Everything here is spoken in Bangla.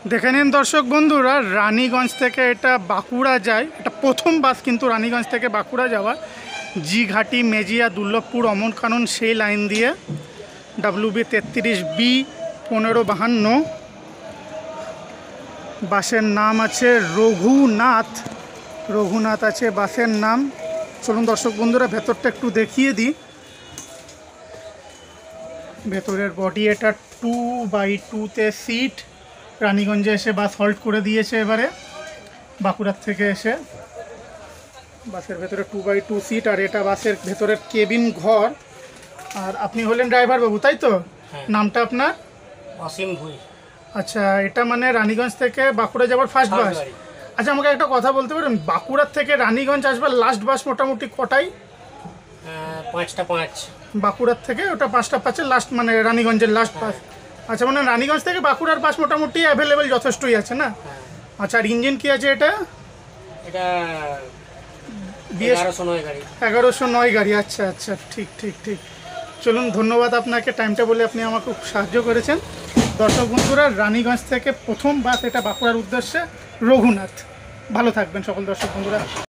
দেখে নিন দর্শক বন্ধুরা, রানীগঞ্জ থেকে এটা বাঁকুড়া যায়। এটা প্রথম বাস কিন্তু রানীগঞ্জ থেকে বাঁকুড়া যাওয়া, জিঘাটি, মেজিয়া, দুর্লভপুর, অমরকানন সেই লাইন দিয়ে। WB 33B 1552। বাসের নাম আছে রঘুনাথ আছে বাসের নাম। চলুন দর্শক বন্ধুরা ভেতরটা একটু দেখিয়ে দিই। ভেতরের বডি এটা 2x2-তে সিট। রানীগঞ্জে এসে বাস হল্ট করে দিয়েছে এবারে বাঁকুড়ার থেকে এসে। বাসের ভেতরে 2x2 সিট, আর এটা বাসের ভেতরের কেবিন ঘর। আর আপনি হলেন ড্রাইভার বাবু, তাই তো? নামটা আপনার? অসীম ভুই। আচ্ছা, এটা মানে রানীগঞ্জ থেকে বাঁকুড়া যাওয়ার ফার্স্ট বাস। আচ্ছা, আমাকে একটা কথা বলতে পারেন, বাঁকুড়ার থেকে রানীগঞ্জ আসবার লাস্ট বাস মোটামুটি কটায়? 5টা 5। বাঁকুড়ার থেকে ওটা 5টা 5-এ লাস্ট, মানে রানীগঞ্জের লাস্ট বাস। আচ্ছা, মানে রানীগঞ্জ থেকে বাঁকুড়ার বাস মোটামুটি অ্যাভেলেবেল যথেষ্টই আছে না? আচ্ছা, আর ইঞ্জিন কি আছে এটা? এটা 1109 গাড়ি। 1109 গাড়ি। আচ্ছা আচ্ছা, ঠিক ঠিক ঠিক। চলুন, ধন্যবাদ আপনাকে, টাইমটা বলে আপনি আমাকে খুব সাহায্য করেছেন। দর্শক বন্ধুরা, রানীগঞ্জ থেকে প্রথম বাস এটা বাঁকুড়ার উদ্দেশ্যে রঘুনাথ। ভালো থাকবেন সকল দর্শক বন্ধুরা।